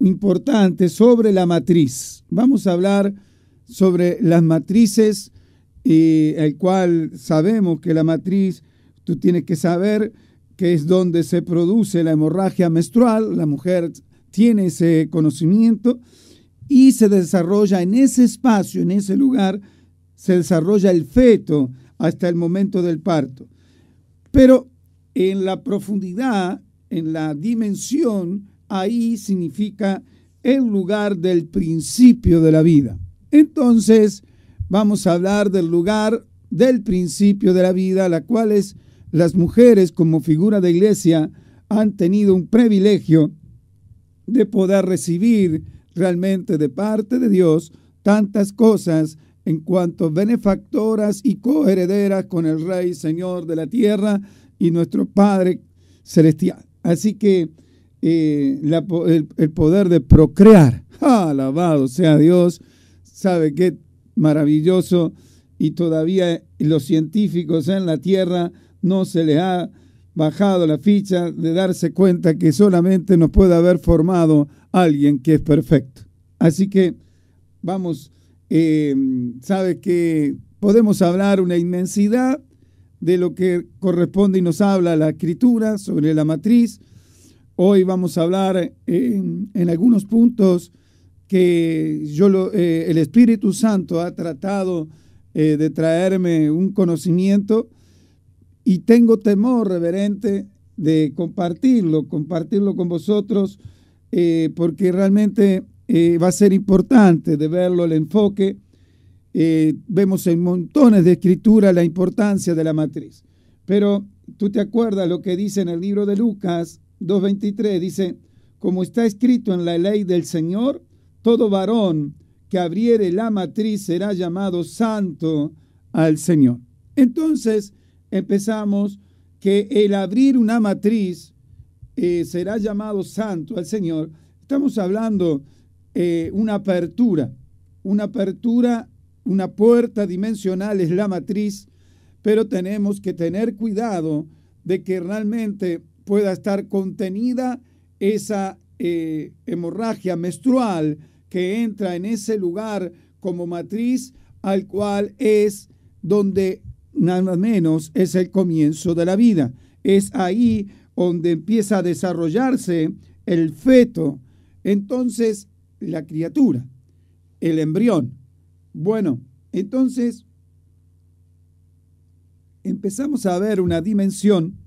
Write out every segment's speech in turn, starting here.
importante sobre la matriz. Vamos a hablar sobre las matrices, el cual sabemos que la matriz, tú tienes que saber que es donde se produce la hemorragia menstrual. La mujer tiene ese conocimiento y se desarrolla en ese espacio, en ese lugar, se desarrolla el feto hasta el momento del parto. Pero en la profundidad, en la dimensión, ahí significa el lugar del principio de la vida. Entonces, vamos a hablar del lugar del principio de la vida, la cual es las mujeres como figura de iglesia han tenido un privilegio de poder recibir realmente de parte de Dios tantas cosas en cuanto benefactoras y coherederas con el Rey, Señor de la tierra y nuestro Padre celestial. Así que el poder de procrear, alabado sea Dios, sabe qué maravilloso, y todavía los científicos en la tierra no se les ha bajado la ficha de darse cuenta que solamente nos puede haber formado alguien que es perfecto. Así que vamos, sabe que podemos hablar una inmensidad de lo que corresponde y nos habla la Escritura sobre la matriz. Hoy vamos a hablar en algunos puntos que el Espíritu Santo ha tratado de traerme un conocimiento, y tengo temor reverente de compartirlo con vosotros, porque realmente va a ser importante de verlo, el enfoque. Vemos en montones de escritura la importancia de la matriz. Pero tú te acuerdas lo que dice en el libro de Lucas 2:23, dice, como está escrito en la ley del Señor, todo varón que abriere la matriz será llamado santo al Señor. Entonces, empezamos que el abrir una matriz será llamado santo al Señor. Estamos hablando una apertura, una puerta dimensional es la matriz, pero tenemos que tener cuidado de que realmente pueda estar contenida esa hemorragia menstrual que entra en ese lugar como matriz, al cual es donde nada menos es el comienzo de la vida. Es ahí donde empieza a desarrollarse el feto. Entonces, la criatura, el embrión. Bueno, entonces empezamos a ver una dimensión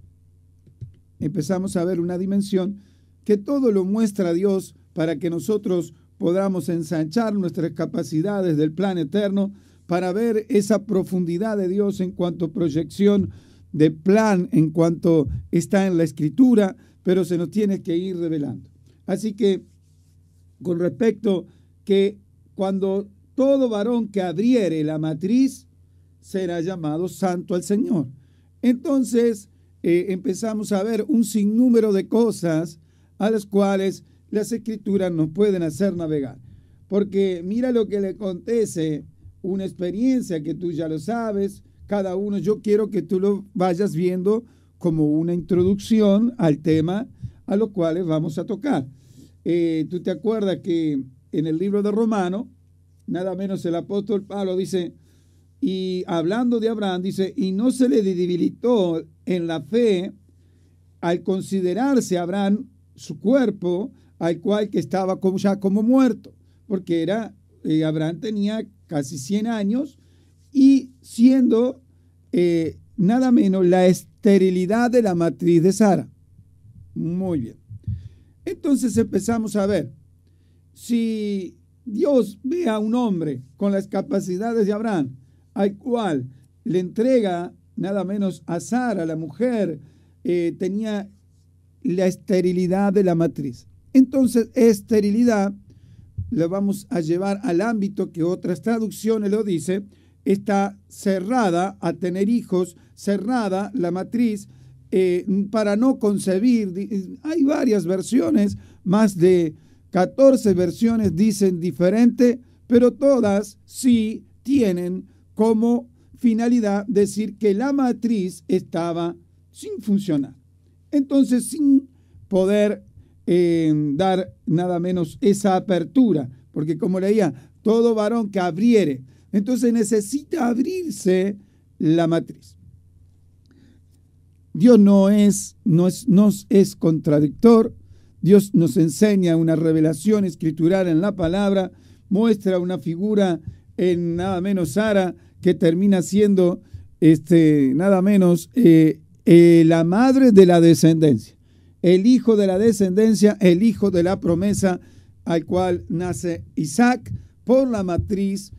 que todo lo muestra Dios para que nosotros podamos ensanchar nuestras capacidades del plan eterno, para ver esa profundidad de Dios en cuanto a proyección de plan, en cuanto está en la Escritura, pero se nos tiene que ir revelando. Así que, con respecto que cuando todo varón que abriere la matriz será llamado santo al Señor. Entonces, empezamos a ver un sinnúmero de cosas a las cuales las Escrituras nos pueden hacer navegar. Porque mira lo que le acontece, una experiencia que tú ya lo sabes, cada uno, yo quiero que tú lo vayas viendo como una introducción al tema a los cuales vamos a tocar. Tú te acuerdas que en el libro de Romanos, nada menos el apóstol Pablo dice, y hablando de Abraham, dice, y no se le debilitó en la fe al considerarse Abraham su cuerpo, al cual que estaba ya como muerto, porque Abraham tenía casi 100 años, y siendo nada menos la esterilidad de la matriz de Sara. Muy bien. Entonces empezamos a ver, si Dios ve a un hombre con las capacidades de Abraham, al cual le entrega nada menos a Sara, la mujer, tenía la esterilidad de la matriz. Entonces, esterilidad lo vamos a llevar al ámbito que otras traducciones lo dice, está cerrada a tener hijos, cerrada la matriz para no concebir. Hay varias versiones, más de 14 versiones dicen diferente, pero todas sí tienen como finalidad decir que la matriz estaba sin funcionar. Entonces, sin poder dar nada menos esa apertura, porque como leía, todo varón que abriere, entonces necesita abrirse la matriz. Dios no es contradictor. Dios nos enseña una revelación escritural en la palabra, muestra una figura en nada menos Sara, que termina siendo nada menos la madre de la descendencia, el hijo de la descendencia, el hijo de la promesa, al cual nace Isaac por la matriz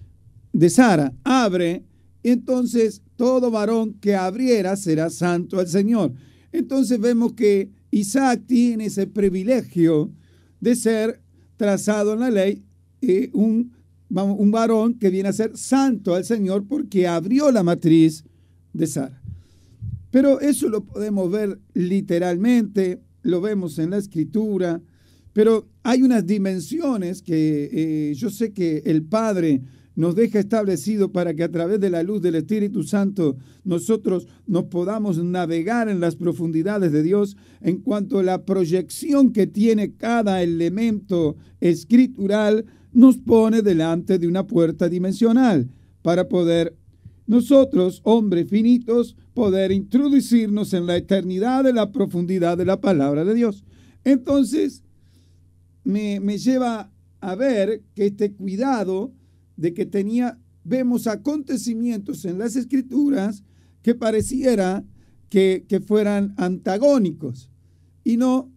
de Sara. Abre, entonces todo varón que abriera será santo al Señor. Entonces vemos que Isaac tiene ese privilegio de ser trazado en la ley un varón que viene a ser santo al Señor porque abrió la matriz de Sara. Pero eso lo podemos ver literalmente, lo vemos en la Escritura, pero hay unas dimensiones que yo sé que el Padre nos deja establecido para que a través de la luz del Espíritu Santo nosotros nos podamos navegar en las profundidades de Dios en cuanto a la proyección que tiene cada elemento escritural. Nos pone delante de una puerta dimensional para poder nosotros, hombres finitos, poder introducirnos en la eternidad de la profundidad de la palabra de Dios. Entonces, me lleva a ver que este cuidado de que vemos acontecimientos en las Escrituras que pareciera que fueran antagónicos. Y no,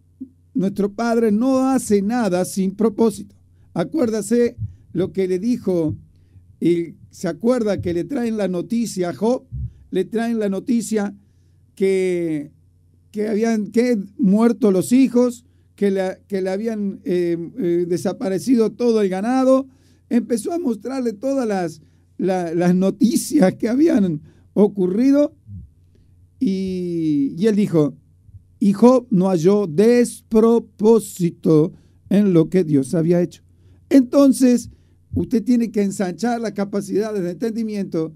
nuestro Padre no hace nada sin propósito. Acuérdase lo que le dijo, y se acuerda que le traen la noticia a Job, le traen la noticia que habían muerto los hijos, que le habían desaparecido todo el ganado. Empezó a mostrarle todas las noticias que habían ocurrido y él dijo, y Job no halló despropósito en lo que Dios había hecho. Entonces, usted tiene que ensanchar las capacidades de entendimiento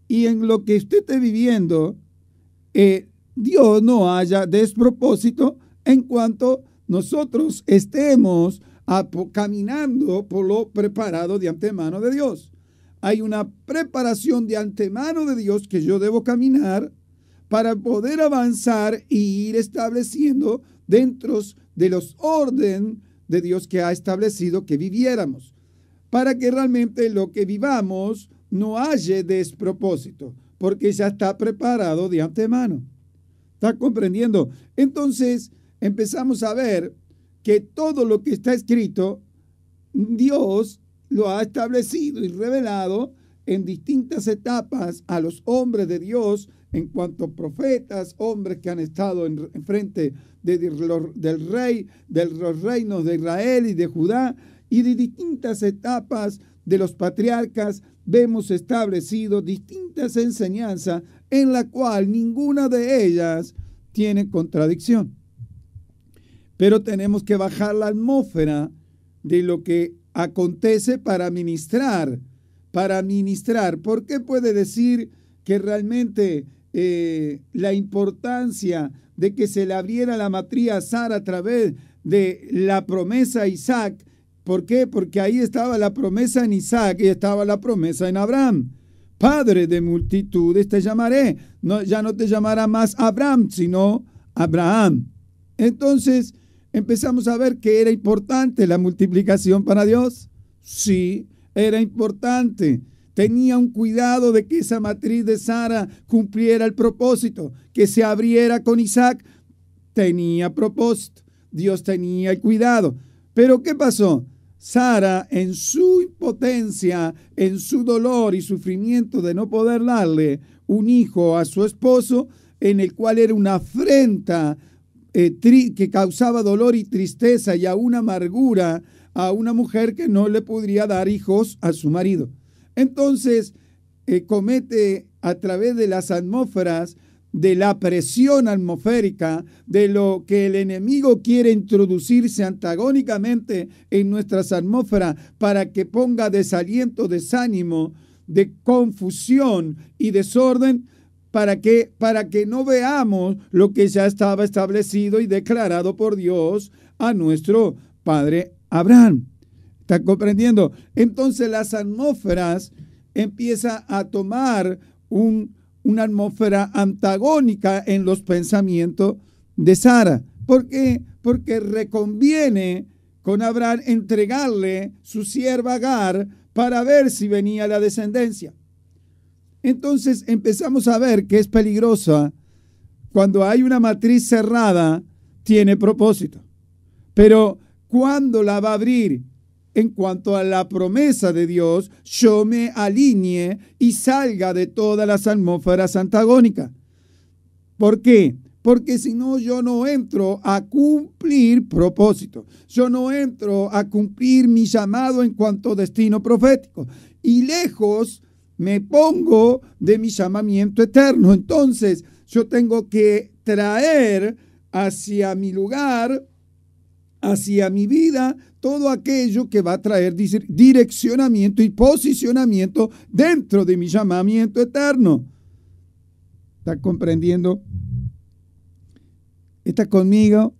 y en lo que usted esté viviendo, Dios no haya despropósito en cuanto nosotros estemos caminando por lo preparado de antemano de Dios. Hay una preparación de antemano de Dios que yo debo caminar para poder avanzar e ir estableciendo dentro de los orden de Dios que ha establecido que viviéramos, para que realmente lo que vivamos no haya despropósito, porque ya está preparado de antemano. ¿Está comprendiendo? Entonces empezamos a ver que todo lo que está escrito, Dios lo ha establecido y revelado en distintas etapas a los hombres de Dios, en cuanto a profetas, hombres que han estado en frente del rey, de los reinos de Israel y de Judá, y de distintas etapas de los patriarcas, vemos establecido distintas enseñanzas en la cual ninguna de ellas tiene contradicción. Pero tenemos que bajar la atmósfera de lo que acontece para ministrar. ¿Por qué puede decir que realmente la importancia de que se le abriera la matriz a Sara a través de la promesa a Isaac? ¿Por qué? Porque ahí estaba la promesa en Isaac y estaba la promesa en Abraham. Padre de multitudes te llamaré. No, ya no te llamará más Abraham, sino Abraham. Entonces empezamos a ver que era importante la multiplicación para Dios. Sí, era importante. Tenía un cuidado de que esa matriz de Sara cumpliera el propósito, que se abriera con Isaac. Tenía propósito. Dios tenía el cuidado. Pero ¿qué pasó? Sara, en su impotencia, en su dolor y sufrimiento de no poder darle un hijo a su esposo, en el cual era una afrenta que causaba dolor y tristeza y aún amargura a una mujer que no le podría dar hijos a su marido. Entonces, comete a través de las atmósferas, de la presión atmosférica, de lo que el enemigo quiere introducirse antagónicamente en nuestras atmósferas para que ponga desaliento, desánimo, de confusión y desorden, para que no veamos lo que ya estaba establecido y declarado por Dios a nuestro padre Abraham. ¿Está comprendiendo? Entonces las atmósferas empiezan a tomar una atmósfera antagónica en los pensamientos de Sara. ¿Por qué? Porque reconviene con Abraham entregarle su sierva Agar para ver si venía la descendencia. Entonces empezamos a ver que es peligrosa cuando hay una matriz cerrada, tiene propósito. Pero cuando la va a abrir, en cuanto a la promesa de Dios, yo me alinee y salga de todas las atmósferas antagónicas. ¿Por qué? Porque si no, yo no entro a cumplir propósito. Yo no entro a cumplir mi llamado en cuanto a destino profético. Y lejos me pongo de mi llamamiento eterno. Entonces, yo tengo que traer hacia mi lugar, hacia mi vida, todo aquello que va a traer direccionamiento y posicionamiento dentro de mi llamamiento eterno. ¿Está comprendiendo? ¿Está conmigo?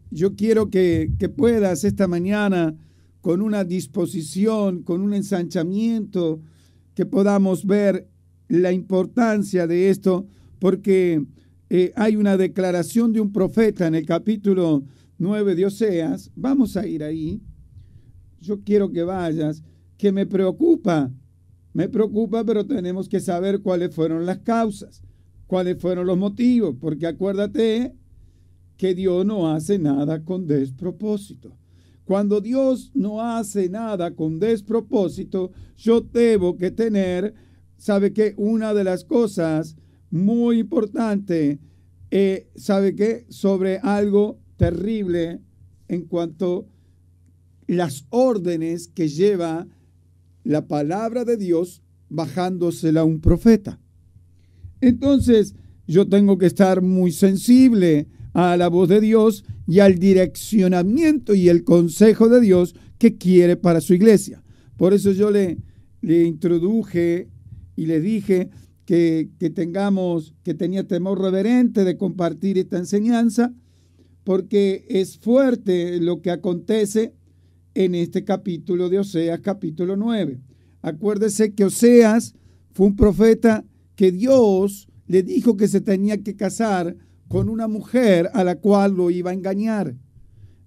Yo quiero que puedas esta mañana, con una disposición, con un ensanchamiento, que podamos ver la importancia de esto, porque hay una declaración de un profeta en el capítulo 9 de Oseas. Vamos a ir ahí. Yo quiero que vayas, que me preocupa, pero tenemos que saber cuáles fueron las causas, cuáles fueron los motivos, porque acuérdate que Dios no hace nada con despropósito. Cuando Dios no hace nada con despropósito, yo tengo que tener, ¿sabe qué? Una de las cosas muy importantes, ¿sabe qué? Sobre algo terrible en cuanto las órdenes que lleva la palabra de Dios bajándosela a un profeta. Entonces, yo tengo que estar muy sensible a la voz de Dios y al direccionamiento y el consejo de Dios que quiere para su iglesia. Por eso yo le introduje y le dije que tenía temor reverente de compartir esta enseñanza, porque es fuerte lo que acontece en este capítulo de Oseas, capítulo 9. Acuérdese que Oseas fue un profeta que Dios le dijo que se tenía que casar con una mujer a la cual lo iba a engañar.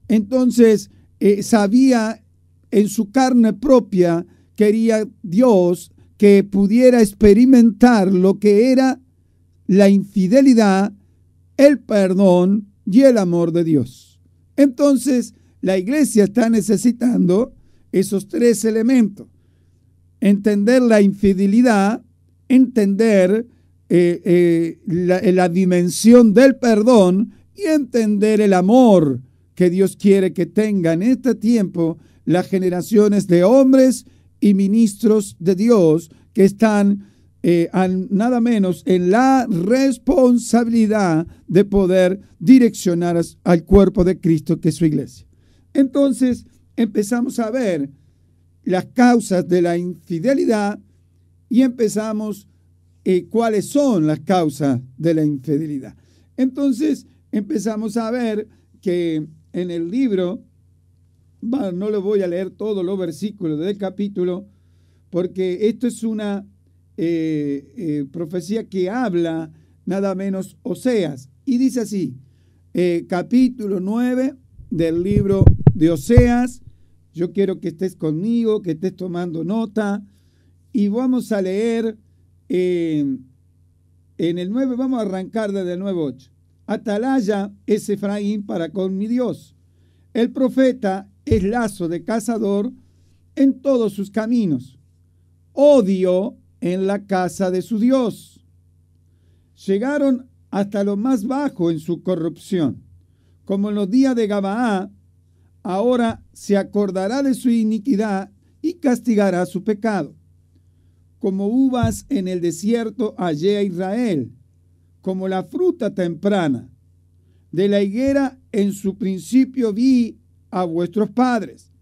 Entonces, sabía en su carne propia, quería Dios que pudiera experimentar lo que era la infidelidad, el perdón y el amor de Dios. Entonces, la iglesia está necesitando esos tres elementos: entender la infidelidad, entender la dimensión del perdón y entender el amor que Dios quiere que tengan en este tiempo las generaciones de hombres y ministros de Dios que están nada menos en la responsabilidad de poder direccionar al cuerpo de Cristo, que es su iglesia. Entonces empezamos a ver las causas de la infidelidad y empezamos cuáles son las causas de la infidelidad. Entonces empezamos a ver que en el libro, no le voy a leer todos los versículos del capítulo, porque esto es una profecía que habla nada menos Oseas, y dice así, capítulo 9 del libro de Oseas. Yo quiero que estés conmigo, que estés tomando nota, y vamos a leer en el 9, vamos a arrancar desde el 9:8. Atalaya es Efraín para con mi Dios. El profeta es lazo de cazador en todos sus caminos. Odio en la casa de su Dios. Llegaron hasta lo más bajo en su corrupción. Como en los días de Gabaá, ahora se acordará de su iniquidad y castigará su pecado. Como uvas en el desierto hallé a Israel, como la fruta temprana. De la higuera en su principio vi a vuestros padres.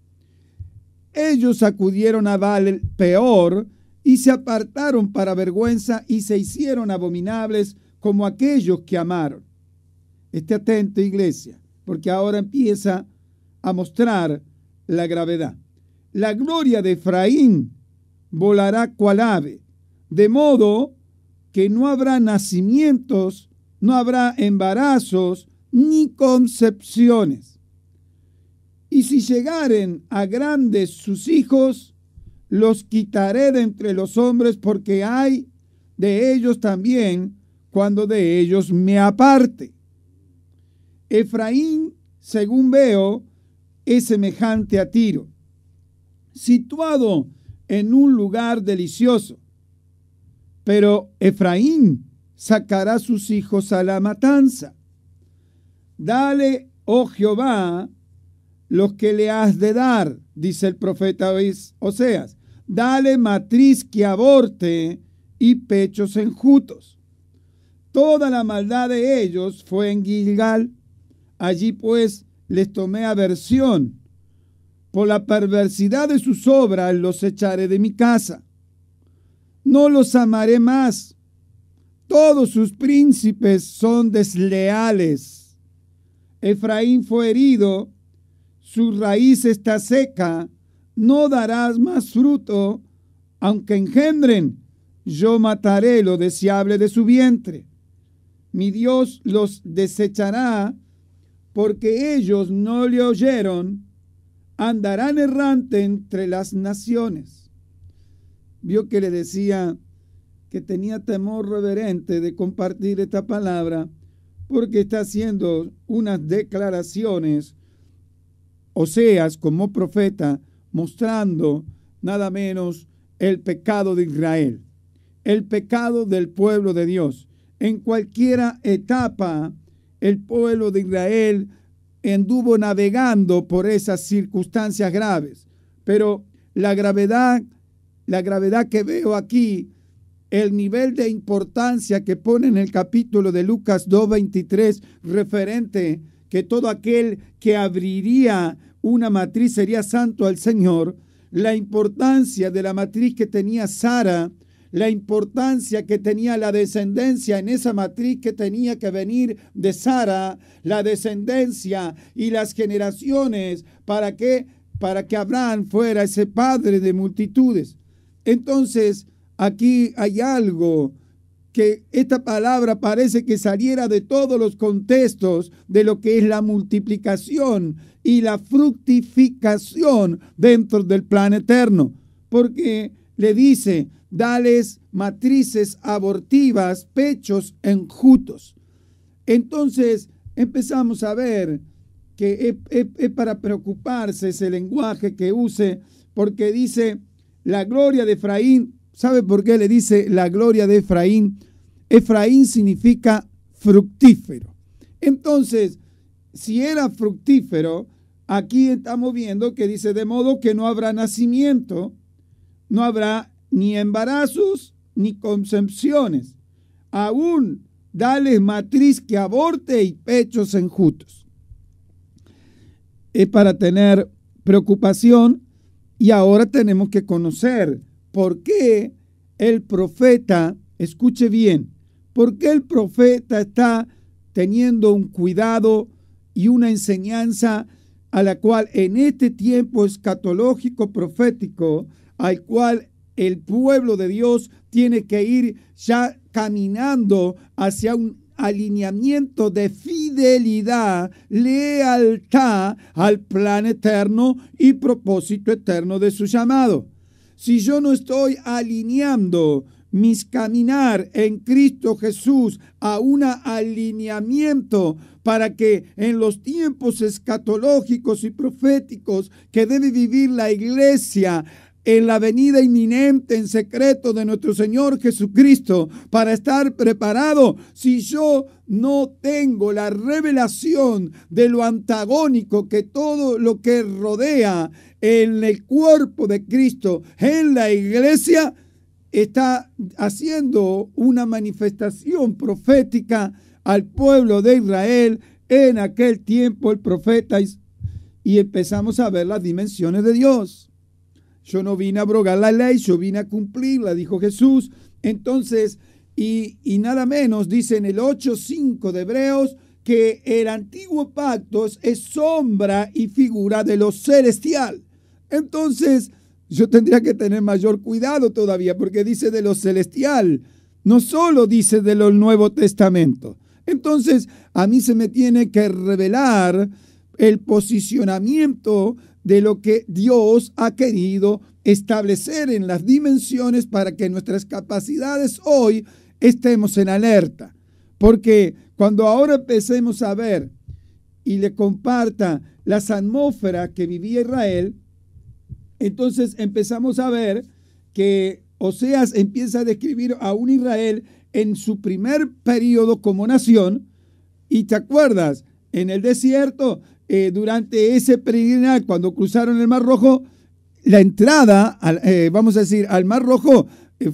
Ellos acudieron a Baal Peor y se apartaron para vergüenza y se hicieron abominables como aquellos que amaron. Esté atento, iglesia. porque ahora empieza a mostrar la gravedad. La gloria de Efraín volará cual ave, de modo que no habrá nacimientos, no habrá embarazos, ni concepciones. Y si llegaren a grandes sus hijos, los quitaré de entre los hombres, porque hay de ellos también cuando de ellos me aparte. Efraín, según veo, es semejante a Tiro, situado en un lugar delicioso. Pero Efraín sacará sus hijos a la matanza. Dale, oh Jehová, los que le has de dar, dice el profeta Oseas. Dale matriz que aborte y pechos enjutos. Toda la maldad de ellos fue en Gilgal. Allí pues les tomé aversión. Por la perversidad de sus obras los echaré de mi casa. No los amaré más. Todos sus príncipes son desleales. Efraín fue herido, su raíz está seca, no darás más fruto, aunque engendren, yo mataré lo deseable de su vientre. Mi Dios los desechará, porque ellos no le oyeron, andarán errante entre las naciones. Vio que le decía que tenía temor reverente de compartir esta palabra, porque está haciendo unas declaraciones, Oseas como profeta, mostrando nada menos el pecado de Israel, el pecado del pueblo de Dios. En cualquiera etapa, el pueblo de Israel anduvo navegando por esas circunstancias graves, pero la gravedad que veo aquí, el nivel de importancia que pone en el capítulo de Lucas 2:23, referente que todo aquel que abriría una matriz sería santo al Señor, la importancia de la matriz que tenía Sara, la importancia que tenía la descendencia en esa matriz que tenía que venir de Sara, la descendencia y las generaciones para que Abraham fuera ese padre de multitudes. Entonces, aquí hay algo que esta palabra parece que saliera de todos los contextos de lo que es la multiplicación y la fructificación dentro del plan eterno, porque le dice, dales matrices abortivas, pechos enjutos. Entonces empezamos a ver que es para preocuparse ese lenguaje que use, porque dice la gloria de Efraín. ¿Sabe por qué le dice la gloria de Efraín? Efraín significa fructífero. Entonces, si era fructífero, aquí estamos viendo que dice, de modo que no habrá nacimiento, no habrá ni embarazos, ni concepciones. Aún dale matriz que aborte y pechos enjutos. Es para tener preocupación, y ahora tenemos que conocer por qué el profeta, escuche bien, por qué el profeta está teniendo un cuidado y una enseñanza a la cual en este tiempo escatológico profético, al cual el pueblo de Dios tiene que ir ya caminando hacia un alineamiento de fidelidad, lealtad al plan eterno y propósito eterno de su llamado. Si yo no estoy alineando mis caminar en Cristo Jesús a un alineamiento para que en los tiempos escatológicos y proféticos que debe vivir la iglesia, en la venida inminente en secreto de nuestro Señor Jesucristo, para estar preparado, si yo no tengo la revelación de lo antagónico que todo lo que rodea en el cuerpo de Cristo, en la iglesia, está haciendo una manifestación profética al pueblo de Israel en aquel tiempo, el profeta, y empezamos a ver las dimensiones de Dios. Yo no vine a abrogar la ley, yo vine a cumplirla, dijo Jesús. Entonces, y nada menos, dice en el 8:5 de Hebreos, que el antiguo pacto es sombra y figura de lo celestial. Entonces, yo tendría que tener mayor cuidado todavía, porque dice de lo celestial, no solo dice de lo Nuevo Testamento. Entonces, a mí se me tiene que revelar el posicionamiento de lo que Dios ha querido establecer en las dimensiones para que nuestras capacidades hoy estemos en alerta. Porque cuando ahora empecemos a ver y le comparta las atmósferas que vivía Israel, entonces empezamos a ver que Oseas empieza a describir a un Israel en su primer periodo como nación. Y te acuerdas, en el desierto, durante ese peregrinar, cuando cruzaron el Mar Rojo, la entrada, vamos a decir, al Mar Rojo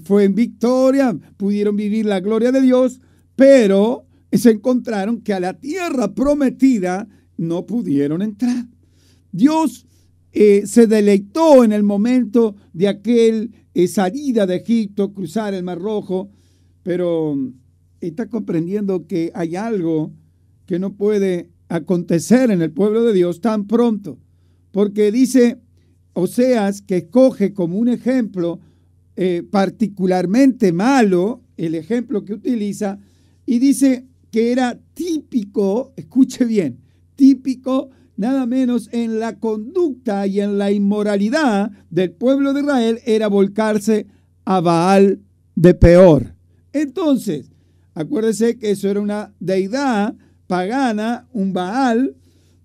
fue en victoria, pudieron vivir la gloria de Dios, pero se encontraron que a la tierra prometida no pudieron entrar. Dios se deleitó en el momento de aquel salida de Egipto, cruzar el Mar Rojo, pero está comprendiendo que hay algo que no puede acontecer en el pueblo de Dios tan pronto, porque dice Oseas que escoge como un ejemplo particularmente malo, el ejemplo que utiliza, y dice que era típico, escuche bien, típico nada menos en la conducta y en la inmoralidad del pueblo de Israel, era volcarse a Baal de Peor. Entonces, acuérdese que eso era una deidad pagana, un Baal,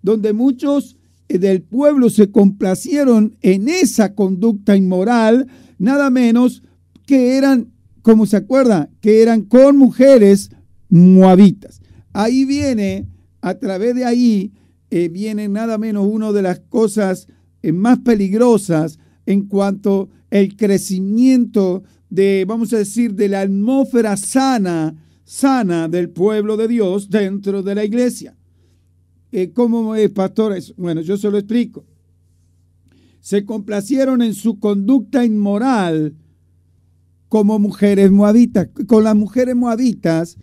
donde muchos del pueblo se complacieron en esa conducta inmoral, nada menos que eran, como se acuerda, que eran con mujeres moabitas. Ahí viene, a través de ahí, viene nada menos una de las cosas más peligrosas en cuanto al crecimiento de, vamos a decir, de la atmósfera sana del pueblo de Dios dentro de la iglesia. ¿Cómo es, pastores? Bueno, yo se lo explico. Se complacieron en su conducta inmoral como mujeres moabitas. Con las mujeres moabitas,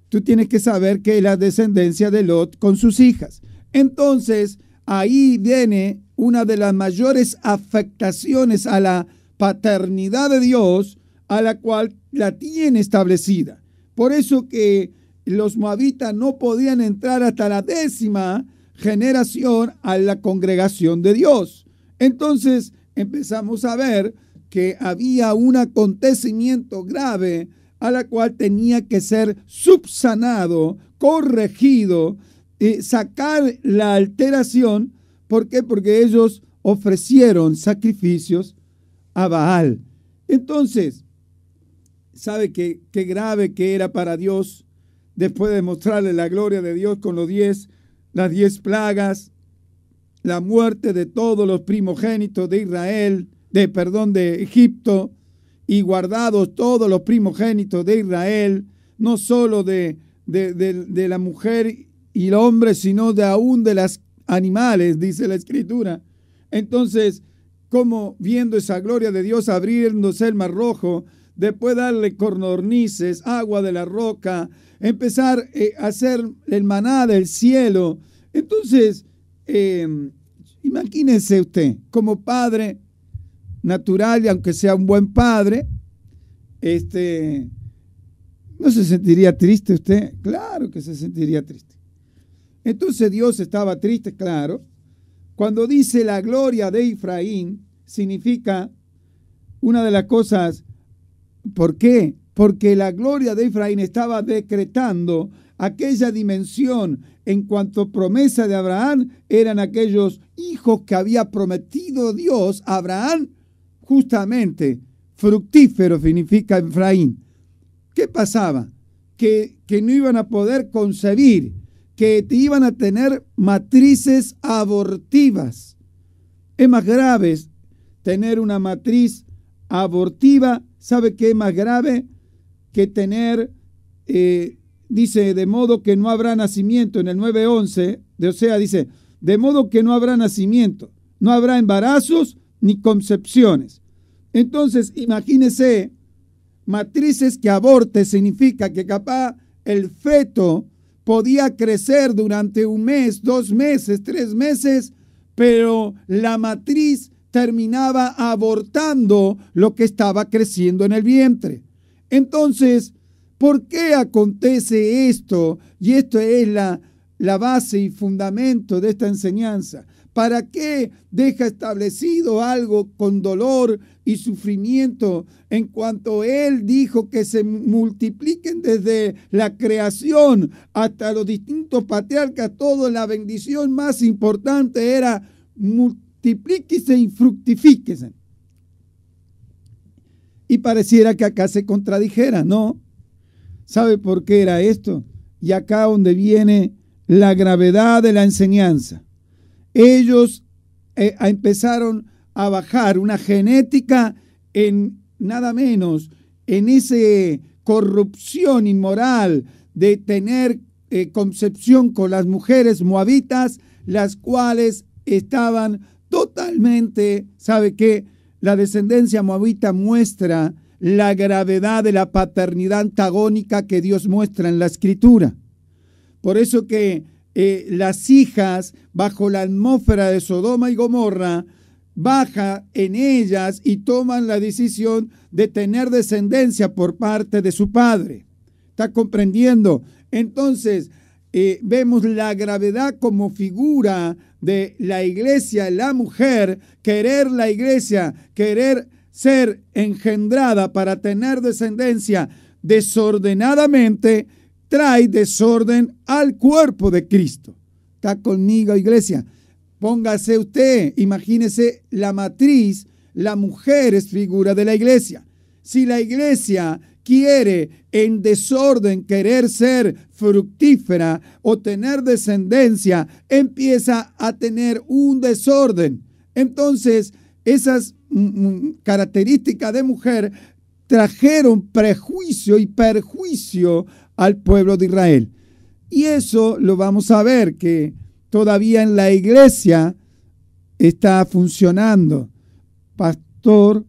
tú tienes que saber que es la descendencia de Lot con sus hijas. Entonces, ahí viene una de las mayores afectaciones a la paternidad de Dios, a la cual la tiene establecida. Por eso que los moabitas no podían entrar hasta la 10ª generación a la congregación de Dios. Entonces, empezamos a ver que había un acontecimiento grave a la cual tenía que ser subsanado, corregido, sacar la alteración. ¿Por qué? Porque ellos ofrecieron sacrificios a Baal. Entonces, ¿sabe qué grave que era para Dios después de mostrarle la gloria de Dios con las 10 plagas, la muerte de todos los primogénitos de Israel, de Egipto, y guardados todos los primogénitos de Israel, no solo de la mujer y el hombre, sino de aún de las animales, dice la Escritura. Entonces, como viendo esa gloria de Dios abriéndose el Mar Rojo, después darle codornices, agua de la roca, empezar a hacer el maná del cielo. Entonces, imagínese usted, como padre natural, y aunque sea un buen padre, ¿no se sentiría triste usted? Claro que se sentiría triste. Entonces Dios estaba triste, claro. Cuando dice la gloria de Efraín, significa una de las cosas. ¿Por qué? Porque la gloria de Efraín estaba decretando aquella dimensión en cuanto promesa de Abraham, eran aquellos hijos que había prometido Dios a Abraham, justamente fructífero significa Efraín. ¿Qué pasaba? Que no iban a poder concebir, que iban a tener matrices abortivas. Es más grave tener una matriz abortiva. ¿Sabe qué es más grave? Que tener, dice, de modo que no habrá nacimiento. En el 9:11 de Osea dice, de modo que no habrá nacimiento, no habrá embarazos ni concepciones. Entonces, imagínese, matrices que aborte significa que capaz el feto podía crecer durante 1 mes, 2 meses, 3 meses, pero la matriz terminaba abortando lo que estaba creciendo en el vientre. Entonces, ¿por qué acontece esto? Y esto es la base y fundamento de esta enseñanza. ¿Para qué deja establecido algo con dolor y sufrimiento en cuanto Él dijo que se multipliquen desde la creación hasta los distintos patriarcas? Toda la bendición más importante era multiplíquese y fructifíquese. Y pareciera que acá se contradijera, ¿no? ¿Sabe por qué era esto? Y acá donde viene la gravedad de la enseñanza. Ellos empezaron a bajar una genética en nada menos, en esa corrupción inmoral de tener concepción con las mujeres moabitas, las cuales estaban totalmente, ¿sabe qué? La descendencia moabita muestra la gravedad de la paternidad antagónica que Dios muestra en la Escritura. Por eso que las hijas, bajo la atmósfera de Sodoma y Gomorra, baja en ellas y toman la decisión de tener descendencia por parte de su padre. ¿Está comprendiendo? Entonces, vemos la gravedad como figura de la iglesia, la mujer, querer la iglesia, querer ser engendrada para tener descendencia desordenadamente, trae desorden al cuerpo de Cristo. ¿Está conmigo, iglesia? Póngase usted, imagínese la matriz, la mujer es figura de la iglesia. Si la iglesia quiere en desorden querer ser fructífera o tener descendencia, empieza a tener un desorden. Entonces, esas características de mujer trajeron prejuicio y perjuicio al pueblo de Israel. Y eso lo vamos a ver que todavía en la iglesia está funcionando. Pastor,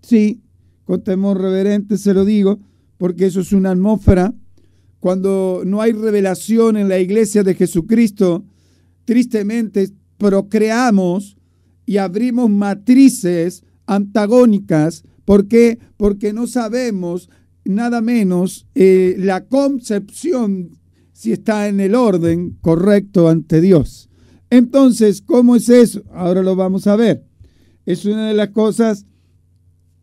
sí, con temor reverente se lo digo, porque eso es una atmósfera. Cuando no hay revelación en la iglesia de Jesucristo, tristemente procreamos y abrimos matrices antagónicas. ¿Por qué? Porque no sabemos nada menos la concepción si está en el orden correcto ante Dios. Entonces, ¿cómo es eso? Ahora lo vamos a ver. Es una de las cosas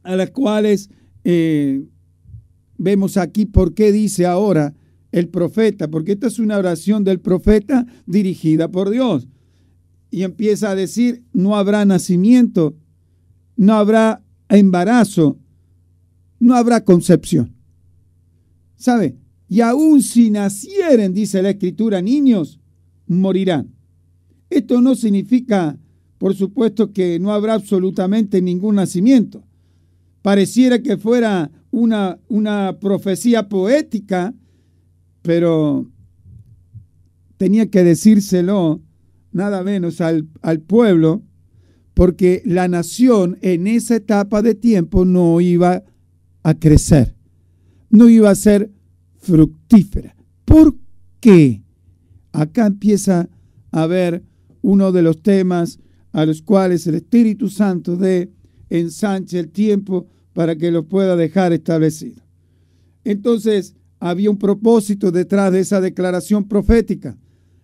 a las cuales vemos aquí por qué dice ahora el profeta, porque esta es una oración del profeta dirigida por Dios. Y empieza a decir, no habrá nacimiento, no habrá embarazo, no habrá concepción. ¿Sabe? Y aún si nacieren, dice la Escritura, niños, morirán. Esto no significa, por supuesto, que no habrá absolutamente ningún nacimiento. Pareciera que fuera una profecía poética, pero tenía que decírselo nada menos al pueblo, porque la nación en esa etapa de tiempo no iba a crecer, no iba a ser fructífera. ¿Por qué? Acá empieza a ver uno de los temas a los cuales el Espíritu Santo ensanche el tiempo para que lo pueda dejar establecido. Entonces, había un propósito detrás de esa declaración profética.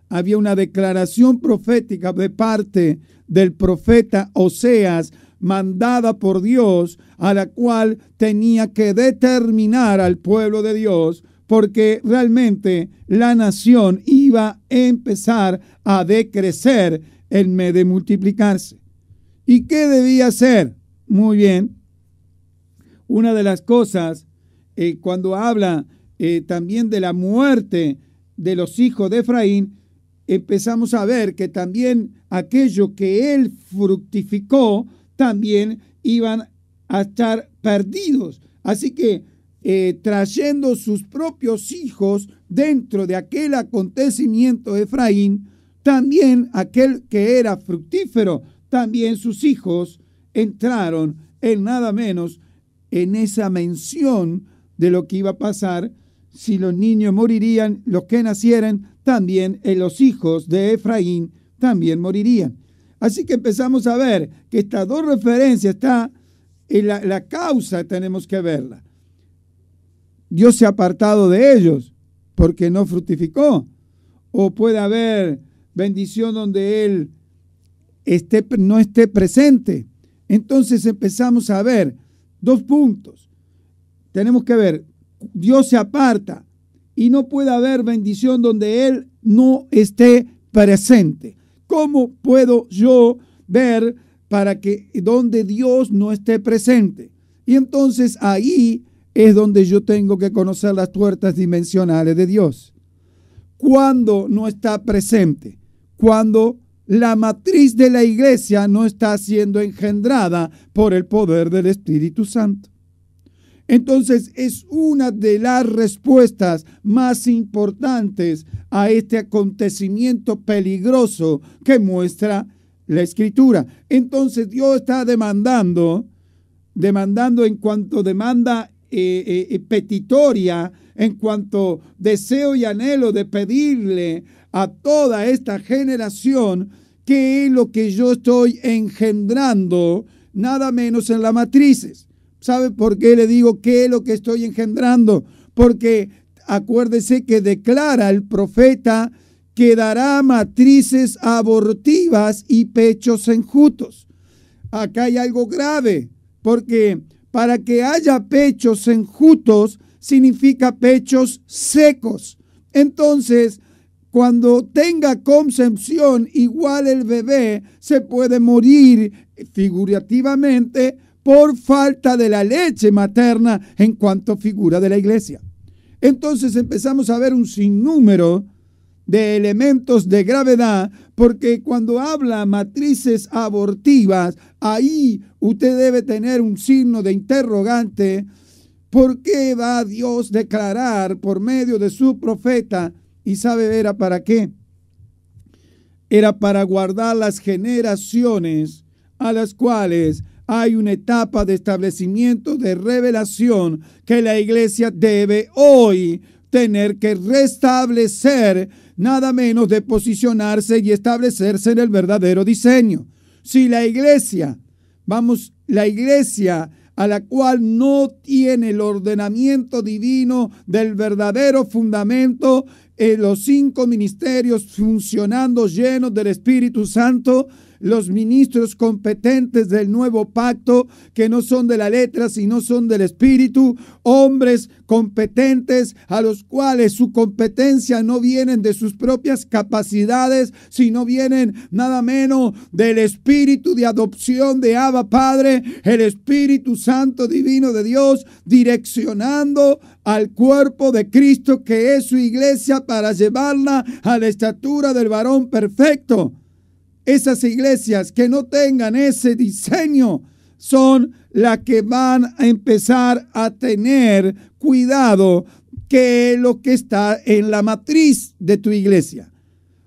Había una declaración profética de parte del profeta Oseas, mandada por Dios, a la cual tenía que determinar al pueblo de Dios, porque realmente la nación iba a empezar a decrecer en vez de multiplicarse. ¿Y qué debía hacer? Muy bien. Una de las cosas, cuando habla también de la muerte de los hijos de Efraín, empezamos a ver que también aquello que él fructificó, también iban a estar perdidos. Así que trayendo sus propios hijos dentro de aquel acontecimiento de Efraín, también aquel que era fructífero, también sus hijos entraron en nada menos en esa mención de lo que iba a pasar si los niños morirían, los que nacieran, también los hijos de Efraín también morirían. Así que empezamos a ver que estas dos referencias está en la causa, tenemos que verla. Dios se ha apartado de ellos porque no fructificó. O puede haber bendición donde Él no esté presente. Entonces empezamos a ver dos puntos. Tenemos que ver, Dios se aparta y no puede haber bendición donde Él no esté presente. ¿Cómo puedo yo ver para que donde Dios no esté presente? Y entonces ahí es donde yo tengo que conocer las puertas dimensionales de Dios. ¿Cuándo no está presente? Cuando la matriz de la iglesia no está siendo engendrada por el poder del Espíritu Santo. Entonces es una de las respuestas más importantes a este acontecimiento peligroso que muestra la Escritura. Entonces Dios está demandando en cuanto demanda petitoria, en cuanto deseo y anhelo de pedirle a toda esta generación que es lo que yo estoy engendrando, nada menos en las matrices. ¿Sabe por qué le digo qué es lo que estoy engendrando? Porque acuérdese que declara el profeta que dará matrices abortivas y pechos enjutos. Acá hay algo grave, porque para que haya pechos enjutos significa pechos secos. Entonces, cuando tenga concepción, igual el bebé se puede morir figurativamente por falta de la leche materna en cuanto figura de la iglesia. Entonces empezamos a ver un sinnúmero de elementos de gravedad, porque cuando habla matrices abortivas, ahí usted debe tener un signo de interrogante. ¿Por qué va Dios a declarar por medio de su profeta? ¿Y sabe era para qué? Era para guardar las generaciones a las cuales hay una etapa de establecimiento de revelación que la iglesia debe hoy tener que restablecer, nada menos de posicionarse y establecerse en el verdadero diseño. Si la iglesia a la cual no tiene el ordenamiento divino del verdadero fundamento, los 5 ministerios funcionando llenos del Espíritu Santo, los ministros competentes del nuevo pacto, que no son de la letra, sino son del Espíritu, hombres competentes a los cuales su competencia no vienen de sus propias capacidades, sino vienen nada menos del Espíritu de adopción de Abba Padre, el Espíritu Santo divino de Dios, direccionando al cuerpo de Cristo, que es su iglesia, para llevarla a la estatura del varón perfecto. Esas iglesias que no tengan ese diseño son las que van a empezar a tener cuidado que es lo que está en la matriz de tu iglesia.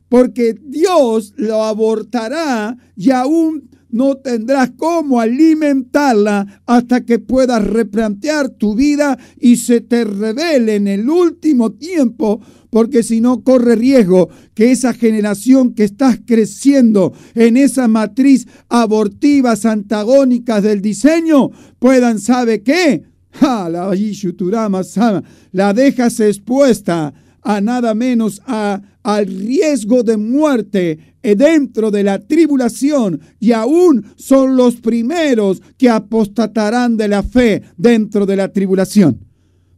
Porque Dios lo abortará y aún no tendrás cómo alimentarla hasta que puedas replantear tu vida y se te revele en el último tiempo, porque si no corre riesgo que esa generación que estás creciendo en esa matriz abortivas antagónicas del diseño puedan, ¿sabe qué? La dejas expuesta a nada menos al riesgo de muerte dentro de la tribulación, y aún son los primeros que apostatarán de la fe dentro de la tribulación.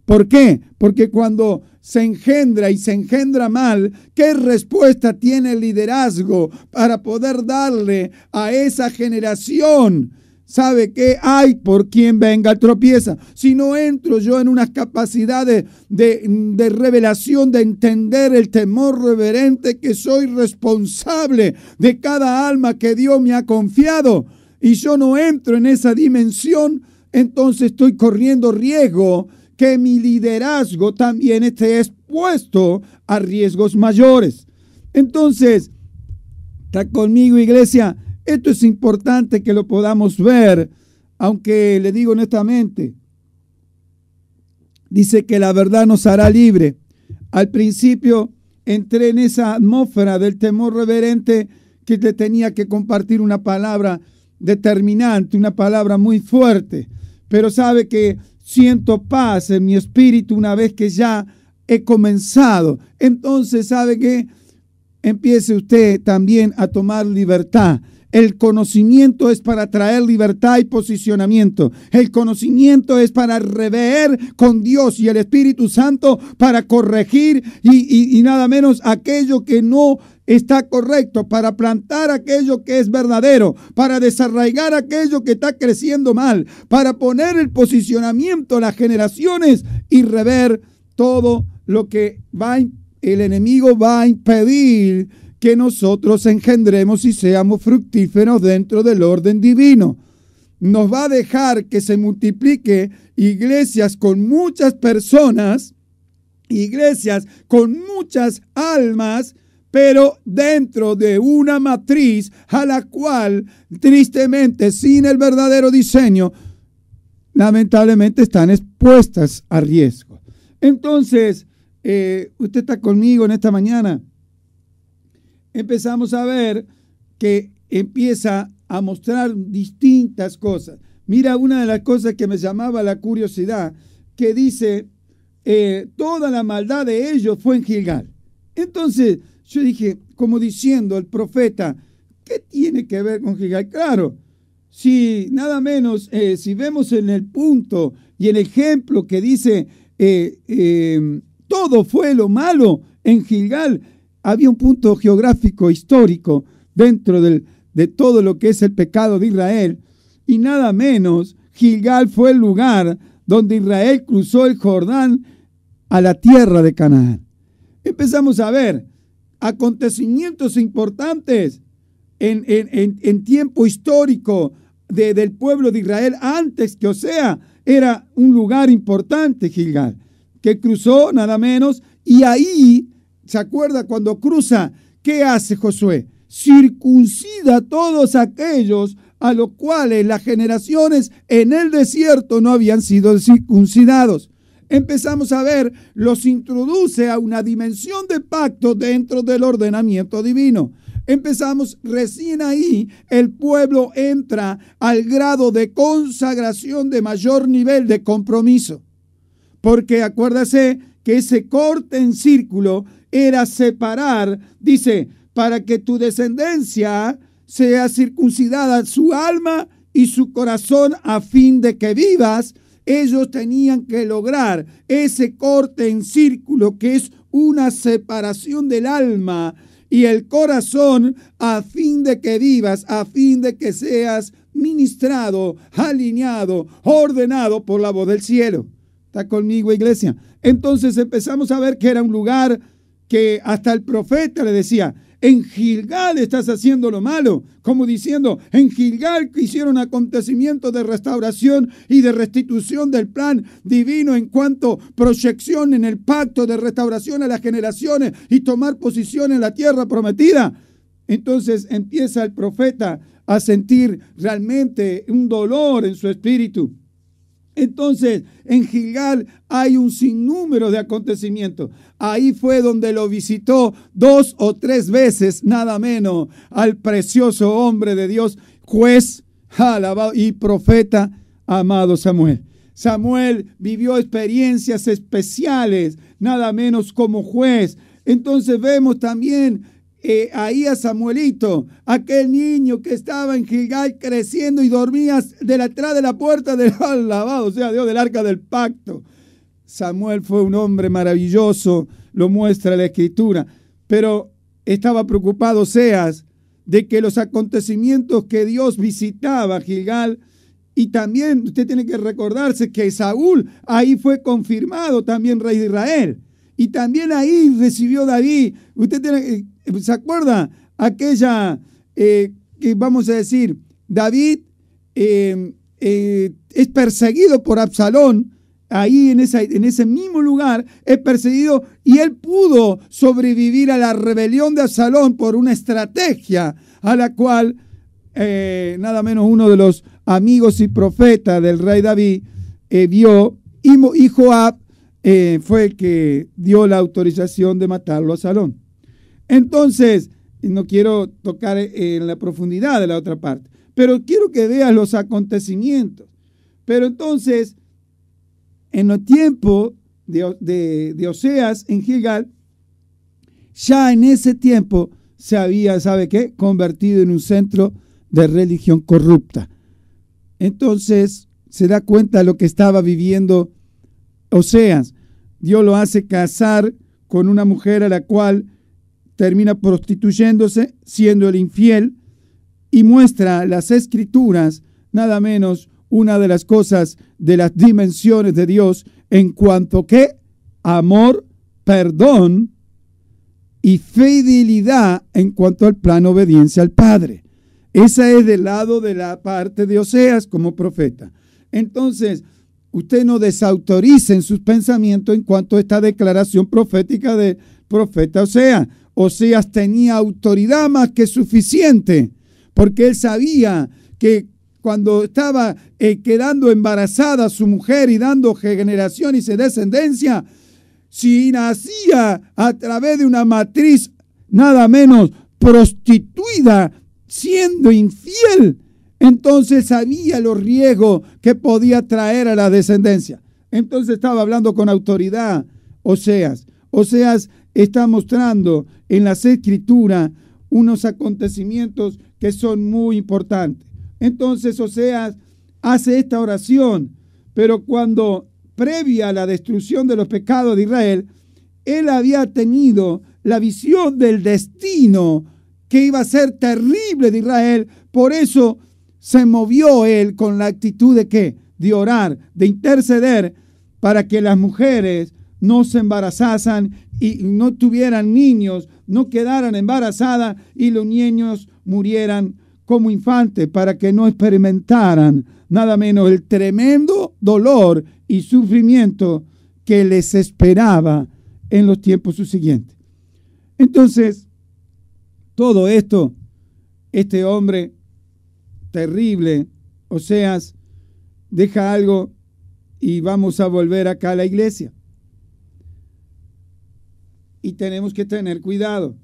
¿Por qué? Porque cuando se engendra y se engendra mal, ¿qué respuesta tiene el liderazgo para poder darle a esa generación? ¿Sabe qué? Hay por quien venga tropieza. Si no entro yo en unas capacidades de revelación, de entender el temor reverente, que soy responsable de cada alma que Dios me ha confiado, y yo no entro en esa dimensión, entonces estoy corriendo riesgo que mi liderazgo también esté expuesto a riesgos mayores. Entonces, ¿está conmigo, iglesia? Esto es importante que lo podamos ver, aunque le digo honestamente, dice que la verdad nos hará libre. Al principio entré en esa atmósfera del temor reverente que te tenía que compartir una palabra determinante, una palabra muy fuerte. Pero sabe que siento paz en mi espíritu una vez que ya he comenzado. Entonces, ¿sabe qué? Empiece usted también a tomar libertad. El conocimiento es para traer libertad y posicionamiento. El conocimiento es para rever con Dios y el Espíritu Santo para corregir y nada menos aquello que no está correcto, para plantar aquello que es verdadero, para desarraigar aquello que está creciendo mal, para poner el posicionamiento a las generaciones y rever todo lo que el enemigo va a impedir que nosotros engendremos y seamos fructíferos dentro del orden divino. Nos va a dejar que se multiplique iglesias con muchas personas, iglesias con muchas almas, pero dentro de una matriz a la cual, tristemente, sin el verdadero diseño, lamentablemente están expuestas a riesgo. Entonces, usted está conmigo en esta mañana. Empezamos a ver que empieza a mostrar distintas cosas. Mira, una de las cosas que me llamaba la curiosidad, que dice, toda la maldad de ellos fue en Gilgal. Entonces, yo dije, como diciendo el profeta, ¿qué tiene que ver con Gilgal? Claro, si nada menos, si vemos en el punto y el ejemplo que dice, todo fue lo malo en Gilgal, había un punto geográfico histórico dentro de todo lo que es el pecado de Israel, y nada menos, Gilgal fue el lugar donde Israel cruzó el Jordán a la tierra de Canaán. Empezamos a ver acontecimientos importantes en tiempo histórico del pueblo de Israel antes que Osea. Era un lugar importante Gilgal, que cruzó nada menos, y ahí, ¿se acuerda cuando cruza? ¿Qué hace Josué? Circuncida a todos aquellos a los cuales las generaciones en el desierto no habían sido circuncidados. Empezamos a ver, los introduce a una dimensión de pacto dentro del ordenamiento divino. Empezamos recién ahí, el pueblo entra al grado de consagración de mayor nivel de compromiso. Porque acuérdase que ese corte en círculo era separar, dice, para que tu descendencia sea circuncidada su alma y su corazón a fin de que vivas. Ellos tenían que lograr ese corte en círculo, que es una separación del alma y el corazón, a fin de que vivas, a fin de que seas ministrado, alineado, ordenado por la voz del cielo. ¿Está conmigo, iglesia? Entonces empezamos a ver que era un lugar que hasta el profeta le decía, en Gilgal estás haciendo lo malo, como diciendo, en Gilgal hicieron acontecimientos de restauración y de restitución del plan divino en cuanto proyección en el pacto de restauración a las generaciones y tomar posición en la tierra prometida. Entonces empieza el profeta a sentir realmente un dolor en su espíritu. Entonces, en Gilgal hay un sinnúmero de acontecimientos. Ahí fue donde lo visitó 2 o 3 veces, nada menos, al precioso hombre de Dios, juez, alabado y profeta, amado Samuel. Samuel vivió experiencias especiales, nada menos como juez. Entonces vemos también ahí a Samuelito, aquel niño que estaba en Gilgal creciendo y dormía detrás de la puerta del alabado, o sea, Dios, del arca del pacto. Samuel fue un hombre maravilloso, lo muestra la Escritura, pero estaba preocupado Oseas de que los acontecimientos que Dios visitaba a Gilgal, y también usted tiene que recordarse que Saúl ahí fue confirmado también rey de Israel, y también ahí recibió David. Usted tiene, ¿se acuerda? Aquella, que vamos a decir, David es perseguido por Absalón, ahí en ese mismo lugar es perseguido, y él pudo sobrevivir a la rebelión de Absalón por una estrategia a la cual nada menos uno de los amigos y profetas del rey David vio, y Joab fue el que dio la autorización de matarlo a Absalón. Entonces, no quiero tocar en la profundidad de la otra parte, pero quiero que veas los acontecimientos. Pero entonces, en el tiempo de Oseas en Gilgal, ya en ese tiempo se había, ¿sabe qué?, convertido en un centro de religión corrupta. Entonces, se da cuenta de lo que estaba viviendo Oseas. Dios lo hace casar con una mujer a la cual termina prostituyéndose, siendo el infiel, y muestra las Escrituras, nada menos, una de las cosas de las dimensiones de Dios en cuanto que amor, perdón y fidelidad en cuanto al plan de obediencia al Padre. Esa es del lado de la parte de Oseas como profeta. Entonces, usted no desautorice en sus pensamientos en cuanto a esta declaración profética del profeta Oseas. Oseas tenía autoridad más que suficiente, porque él sabía que cuando estaba quedando embarazada su mujer y dando generación y descendencia, si nacía a través de una matriz nada menos prostituida, siendo infiel, entonces sabía los riesgos que podía traer a la descendencia. Entonces estaba hablando con autoridad Oseas. Oseas está mostrando en las Escrituras unos acontecimientos que son muy importantes. Entonces Oseas hace esta oración, pero cuando previa a la destrucción de los pecados de Israel, él había tenido la visión del destino que iba a ser terrible de Israel. Por eso se movió él con la actitud de ¿qué? De orar, de interceder para que las mujeres no se embarazasen y no tuvieran niños, no quedaran embarazadas y los niños murieran como infantes, para que no experimentaran nada menos el tremendo dolor y sufrimiento que les esperaba en los tiempos subsiguientes. Entonces, todo esto, este hombre terrible, Oseas, deja algo y vamos a volver acá a la iglesia. Y tenemos que tener cuidado,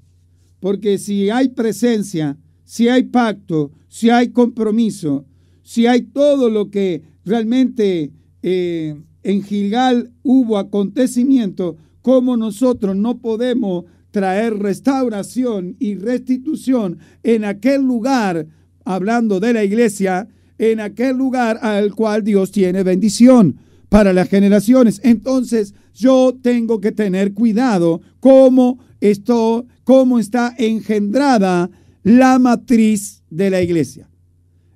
porque si hay presencia, si hay pacto, si hay compromiso, si hay todo lo que realmente en Gilgal hubo acontecimiento, como nosotros no podemos traer restauración y restitución en aquel lugar, hablando de la iglesia, en aquel lugar al cual Dios tiene bendición para las generaciones. Entonces yo tengo que tener cuidado cómo está engendrada la matriz de la iglesia.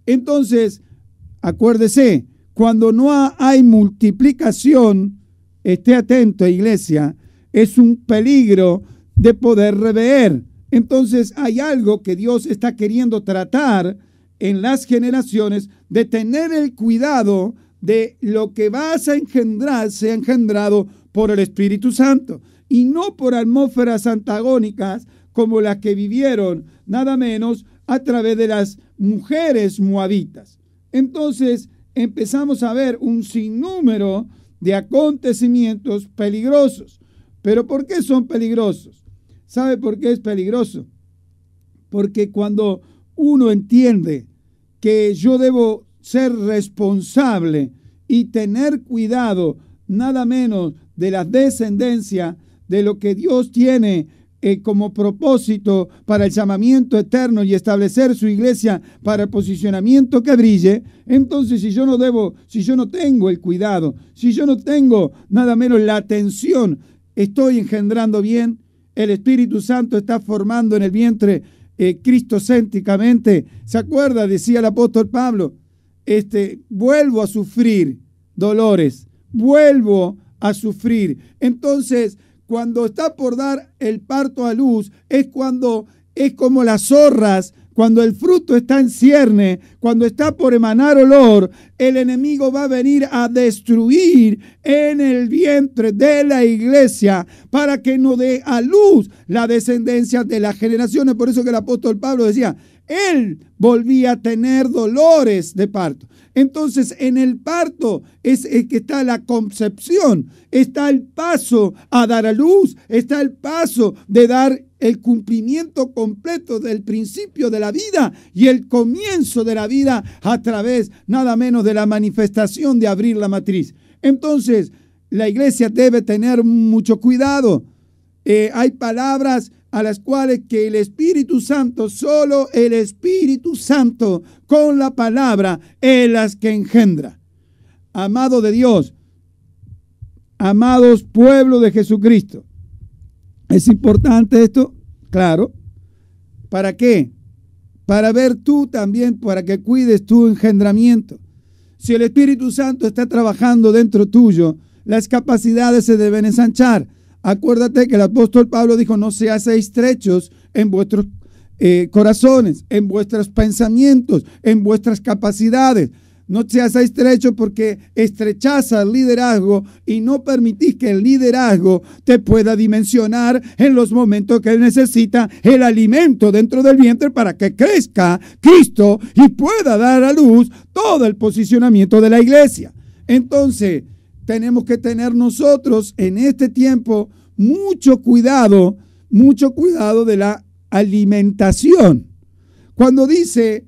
Entonces, acuérdese, cuando no hay multiplicación, esté atento, iglesia, es un peligro de poder rever. Entonces, hay algo que Dios está queriendo tratar en las generaciones, de tener el cuidado de lo que vas a engendrar, sea engendrado por el Espíritu Santo y no por atmósferas antagónicas como las que vivieron nada menos a través de las mujeres moabitas. Entonces empezamos a ver un sinnúmero de acontecimientos peligrosos. ¿Pero por qué son peligrosos? ¿Sabe por qué es peligroso? Porque cuando uno entiende que yo debo ser responsable y tener cuidado nada menos de la descendencia, de lo que Dios tiene como propósito para el llamamiento eterno y establecer su iglesia para el posicionamiento que brille, entonces si yo no tengo el cuidado, si yo no tengo nada menos la atención, estoy engendrando bien, el Espíritu Santo está formando en el vientre cristocéntricamente. ¿Se acuerda? Decía el apóstol Pablo, vuelvo a sufrir dolores, vuelvo a sufrir. Entonces, cuando está por dar el parto a luz, es como las zorras cuando el fruto está en cierne, cuando está por emanar olor, el enemigo va a venir a destruir en el vientre de la iglesia para que no dé a luz la descendencia de las generaciones. Por eso que el apóstol Pablo decía, él volvía a tener dolores de parto. Entonces, en el parto es el que está la concepción, está el paso a dar a luz, está el paso de dar el cumplimiento completo del principio de la vida y el comienzo de la vida a través nada menos de la manifestación de abrir la matriz. Entonces, la iglesia debe tener mucho cuidado. Hay palabras a las cuales que el Espíritu Santo, solo el Espíritu Santo con la palabra es las que engendra. Amado de Dios, amados pueblo de Jesucristo, ¿es importante esto? Claro. ¿Para qué? Para ver tú también, para que cuides tu engendramiento. Si el Espíritu Santo está trabajando dentro tuyo, las capacidades se deben ensanchar. Acuérdate que el apóstol Pablo dijo, no seáis estrechos en vuestros corazones, en vuestros pensamientos, en vuestras capacidades. No seas estrecho porque estrechás al liderazgo y no permitís que el liderazgo te pueda dimensionar en los momentos que él necesita el alimento dentro del vientre para que crezca Cristo y pueda dar a luz todo el posicionamiento de la iglesia. Entonces, tenemos que tener nosotros en este tiempo mucho cuidado de la alimentación. Cuando dice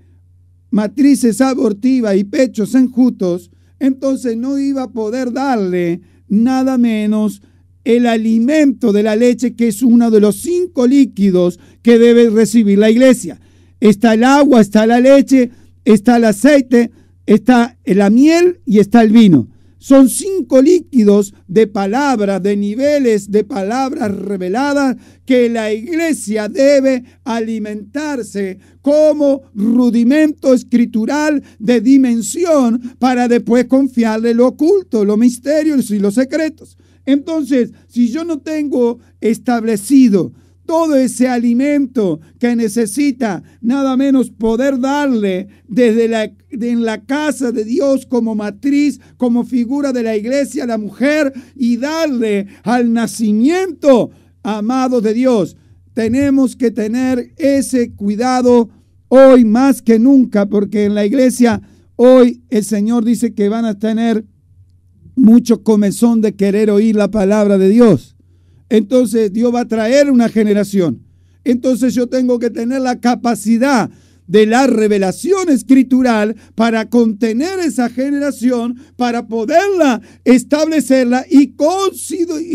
matrices abortivas y pechos enjutos, entonces no iba a poder darle nada menos el alimento de la leche, que es uno de los 5 líquidos que debe recibir la iglesia. Está el agua, está la leche, está el aceite, está la miel y está el vino. Son 5 líquidos de palabras, de niveles de palabras reveladas que la iglesia debe alimentarse como rudimento escritural de dimensión para después confiarle lo oculto, los misterios y los secretos. Entonces, si yo no tengo establecido todo ese alimento que necesita nada menos poder darle en la casa de Dios como matriz, como figura de la iglesia, la mujer, y darle al nacimiento, amado de Dios. Tenemos que tener ese cuidado hoy más que nunca, porque en la iglesia hoy el Señor dice que van a tener mucho comezón de querer oír la palabra de Dios. Entonces Dios va a traer una generación. Entonces yo tengo que tener la capacidad de la revelación escritural para contener esa generación, para poderla establecerla y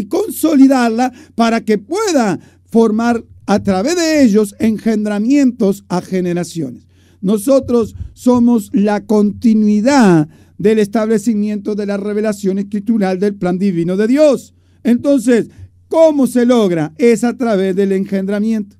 consolidarla para que pueda formar a través de ellos engendramientos a generaciones. Nosotros somos la continuidad del establecimiento de la revelación escritural del plan divino de Dios. Entonces, ¿cómo se logra? Es a través del engendramiento.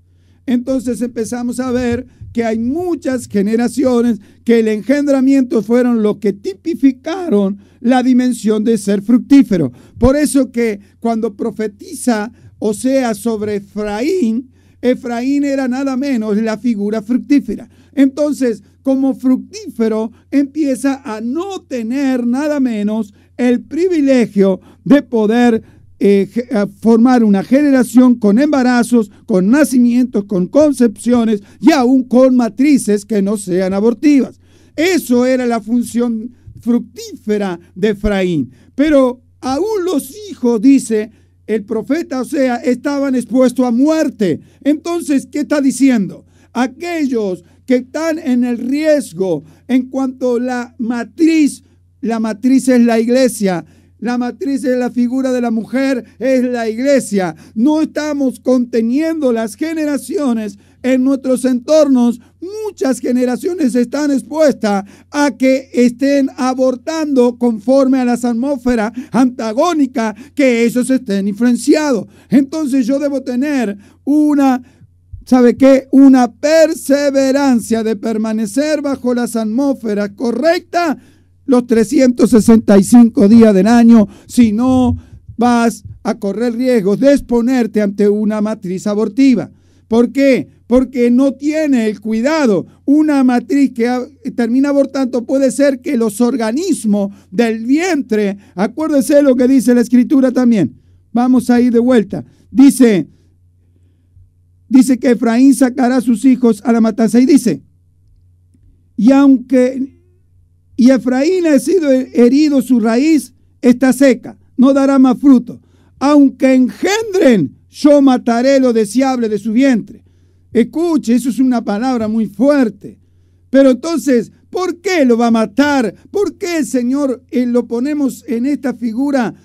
Entonces empezamos a ver que hay muchas generaciones que el engendramiento fueron lo que tipificaron la dimensión de ser fructífero. Por eso que cuando profetiza Oseas sobre Efraín, Efraín era nada menos la figura fructífera. Entonces, como fructífero, empieza a no tener nada menos el privilegio de poder formar una generación con embarazos, con nacimientos, con concepciones y aún con matrices que no sean abortivas. Eso era la función fructífera de Efraín. Pero aún los hijos, dice el profeta Oseas, estaban expuestos a muerte. Entonces, ¿qué está diciendo? Aquellos que están en el riesgo en cuanto a la matriz es la iglesia. La matriz es la figura de la mujer, es la iglesia. No estamos conteniendo las generaciones en nuestros entornos. Muchas generaciones están expuestas a que estén abortando conforme a las atmósferas antagónicas, que esos estén influenciados. Entonces yo debo tener ¿sabe qué? Una perseverancia de permanecer bajo las atmósferas correctas los 365 días del año, si no vas a correr riesgos de exponerte ante una matriz abortiva. ¿Por qué? porque no tiene el cuidado. Una matriz que termina abortando puede ser que los organismos del vientre, acuérdese lo que dice la Escritura también. Vamos a ir de vuelta. Dice que Efraín sacará a sus hijos a la matanza. Y dice, y Efraín ha sido herido, su raíz está seca, no dará más fruto. Aunque engendren, yo mataré lo deseable de su vientre. Escuche, eso es una palabra muy fuerte. Pero entonces, ¿por qué lo va a matar? ¿Por qué el Señor lo ponemos en esta figura?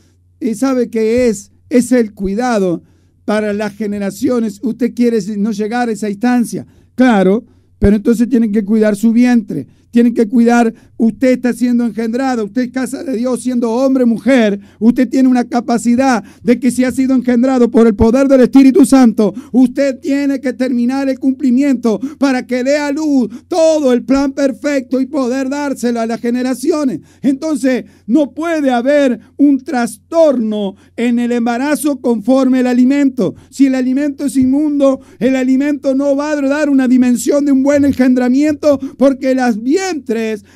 ¿Sabe qué es? Es el cuidado para las generaciones. Usted quiere no llegar a esa instancia. Claro, pero entonces tienen que cuidar su vientre. Tienen que cuidar, usted está siendo engendrado, usted es casa de Dios siendo hombre, mujer, usted tiene una capacidad de que si ha sido engendrado por el poder del Espíritu Santo, usted tiene que terminar el cumplimiento para que dé a luz todo el plan perfecto y poder dárselo a las generaciones. Entonces, no puede haber un trastorno en el embarazo conforme el alimento. Si el alimento es inmundo, el alimento no va a dar una dimensión de un buen engendramiento porque las vientres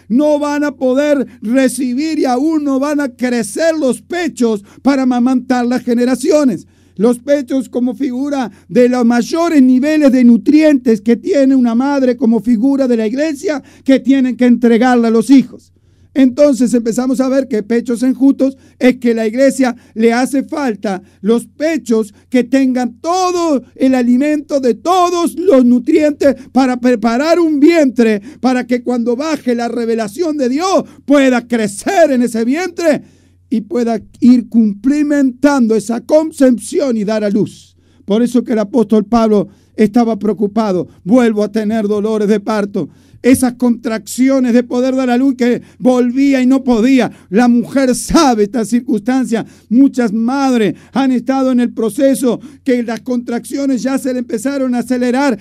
no van a poder recibir y aún no van a crecer los pechos para amamantar las generaciones. Los pechos como figura de los mayores niveles de nutrientes que tiene una madre como figura de la iglesia que tienen que entregarle a los hijos. Entonces empezamos a ver que pechos enjutos es que la iglesia le hace falta los pechos que tengan todo el alimento de todos los nutrientes para preparar un vientre para que cuando baje la revelación de Dios pueda crecer en ese vientre y pueda ir cumplimentando esa concepción y dar a luz. Por eso que el apóstol Pablo estaba preocupado. Vuelvo a tener dolores de parto. Esas contracciones de poder dar a luz que volvía y no podía. La mujer sabe esta circunstancia. Muchas madres han estado en el proceso que las contracciones ya se le empezaron a acelerar,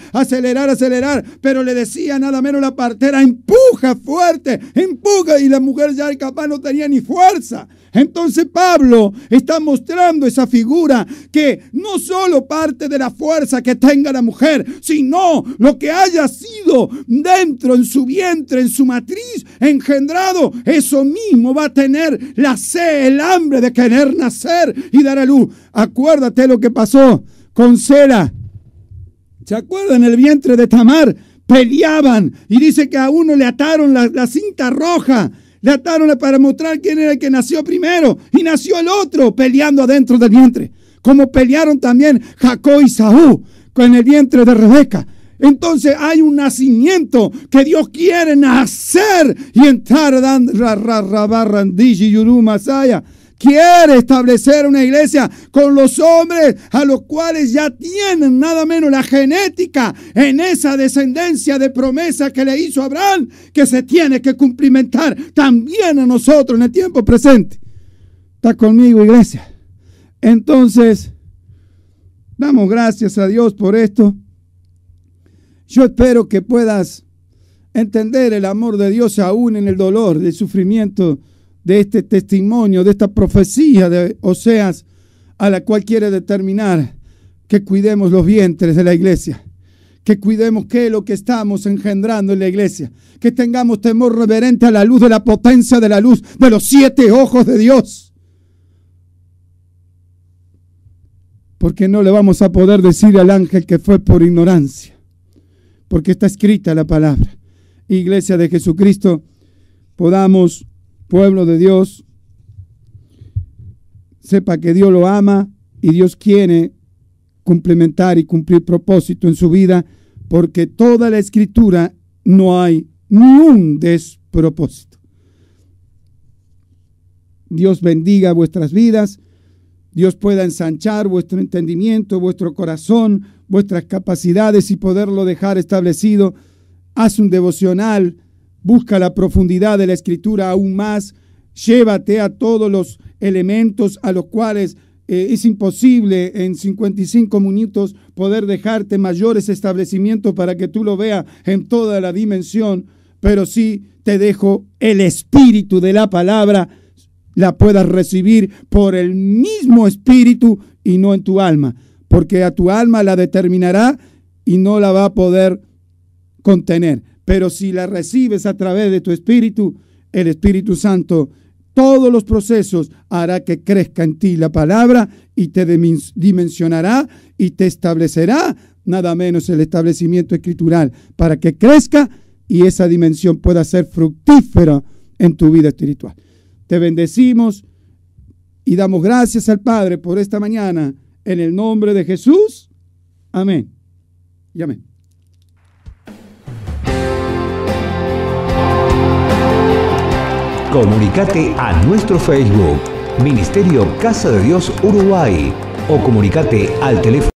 pero le decía nada menos la partera, empuja fuerte, empuja, y la mujer ya capaz no tenía ni fuerza. Entonces Pablo está mostrando esa figura que no solo parte de la fuerza que tenga la mujer, sino lo que haya sido dentro en su vientre, en su matriz, engendrado, eso mismo va a tener la sed, el hambre de querer nacer y dar a luz. Acuérdate lo que pasó con Sera. ¿Se acuerdan? El vientre de Tamar peleaban y dice que a uno le ataron la cinta roja. Le ataron para mostrar quién era el que nació primero. Y nació el otro peleando adentro del vientre. Como pelearon también Jacob y Saúl con el vientre de Rebeca. Entonces hay un nacimiento que Dios quiere nacer y entrar quiere establecer una iglesia con los hombres a los cuales ya tienen nada menos la genética en esa descendencia de promesa que le hizo Abraham, que se tiene que cumplimentar también a nosotros en el tiempo presente. ¿Está conmigo, iglesia? Entonces, damos gracias a Dios por esto. Yo espero que puedas entender el amor de Dios aún en el dolor, del sufrimiento de este testimonio, de esta profecía de Oseas, a la cual quiere determinar que cuidemos los vientres de la iglesia, que cuidemos qué es lo que estamos engendrando en la iglesia, que tengamos temor reverente a la luz de la potencia de la luz de los 7 ojos de Dios. Porque no le vamos a poder decir al ángel que fue por ignorancia, porque está escrita la palabra. Iglesia de Jesucristo, podamos, pueblo de Dios, sepa que Dios lo ama y Dios quiere complementar y cumplir propósito en su vida, porque toda la Escritura no hay ni un despropósito. Dios bendiga vuestras vidas, Dios pueda ensanchar vuestro entendimiento, vuestro corazón, vuestras capacidades y poderlo dejar establecido. Haz un devocional, busca la profundidad de la Escritura aún más, llévate a todos los elementos a los cuales es imposible en 55 minutos poder dejarte mayores establecimientos para que tú lo veas en toda la dimensión, pero sí te dejo el espíritu de la palabra, la puedas recibir por el mismo espíritu y no en tu alma, porque a tu alma la determinará y no la va a poder contener. Pero si la recibes a través de tu espíritu, el Espíritu Santo, todos los procesos hará que crezca en ti la palabra y te dimensionará y te establecerá, nada menos el establecimiento escritural, para que crezca y esa dimensión pueda ser fructífera en tu vida espiritual. Te bendecimos y damos gracias al Padre por esta mañana, en el nombre de Jesús. Amén y amén. Comunicate a nuestro Facebook, Ministerio Casa de Dios Uruguay, o comunicate al teléfono